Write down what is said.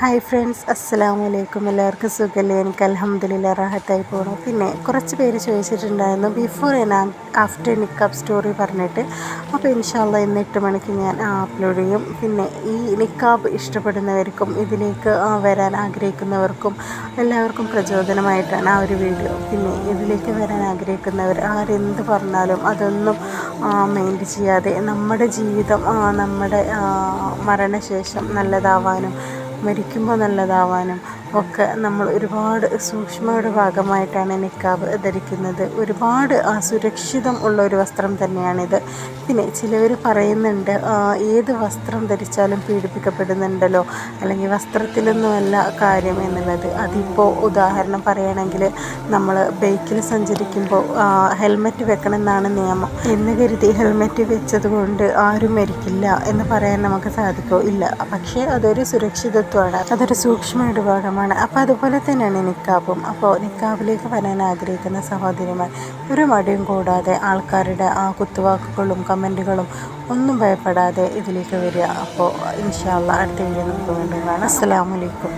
Hi friends, അസ്സലാമു അലൈക്കും. എല്ലാവർക്കും സുഖമല്ലേ? എനിക്ക് അൽഹംദുലില്ലാ റാഹത്തായി പോകണം. പിന്നെ കുറച്ച് പേര് ചോദിച്ചിട്ടുണ്ടായിരുന്നു before and after niqab story പറഞ്ഞിട്ട്. അപ്പോൾ ഇൻഷാ അല്ലാഹ് ഇന്ന് 8 മണിക്ക് ഞാൻ അപ്ലോഡ് ചെയ്യും. പിന്നെ ഈ നിക്കാബ് ഇഷ്ടപ്പെടുന്നവർക്കും ഇതിലേക്ക് വരാൻ ആഗ്രഹിക്കുന്നവർക്കും എല്ലാവർക്കും പ്രചോദനമായിട്ടാണ് ആ ഒരു വീഡിയോ. പിന്നെ ഇതിലേക്ക് വരാൻ ആഗ്രഹിക്കുന്നവർ ആരെന്ത് പറഞ്ഞാലും അതൊന്നും മൈൻഡ് ചെയ്യാതെ നമ്മുടെ ജീവിതം നമ്മുടെ മരണശേഷം നല്ലതാവാനും മരിക്കുമ്പോൾ നല്ലതാവാനും ഒക്കെ നമ്മൾ ഒരുപാട് സൂക്ഷ്മയുടെ ഭാഗമായിട്ടാണ് നിക്കാബ് ധരിക്കുന്നത്. ഒരുപാട് സുരക്ഷിതം ഉള്ള ഒരു വസ്ത്രം തന്നെയാണിത്. പിന്നെ ചിലവർ പറയുന്നുണ്ട് ഏത് വസ്ത്രം ധരിച്ചാലും പീഡിപ്പിക്കപ്പെടുന്നുണ്ടല്ലോ, അല്ലെങ്കിൽ വസ്ത്രത്തിലൊന്നുമല്ല കാര്യം എന്നുള്ളത്. അതിപ്പോൾ ഉദാഹരണം പറയുകയാണെങ്കിൽ നമ്മൾ ബൈക്കിൽ സഞ്ചരിക്കുമ്പോൾ ഹെൽമെറ്റ് വെക്കണം എന്നാണ് നിയമം എന്ന് കരുതി ഹെൽമെറ്റ് വെച്ചത് കൊണ്ട് ആരും മരിക്കില്ല എന്ന് പറയാൻ നമുക്ക് സാധിക്കുമോ? ഇല്ല. പക്ഷേ അതൊരു സുരക്ഷിതത്വമാണ്, അതൊരു സൂക്ഷ്മയുടെ ഭാഗമാണ്. അപ്പോൾ അതുപോലെ തന്നെയാണ് നിക്കാബും. അപ്പോൾ നിക്കാബിലേക്ക് വരാൻ ആഗ്രഹിക്കുന്ന സഹോദരിമാർ ഒരു മടിയും കൂടാതെ ആൾക്കാരുടെ കുത്തുവാക്കുകളും കമൻറ്റുകളും ഒന്നും ഭയപ്പെടാതെ ഇതിലേക്ക് വരിക. അപ്പോൾ ഇൻഷാ അല്ലാഹ് അടുത്ത വീഡിയോ നമുക്ക് വീണ്ടും കാണാം. അസ്സലാമു അലൈക്കും.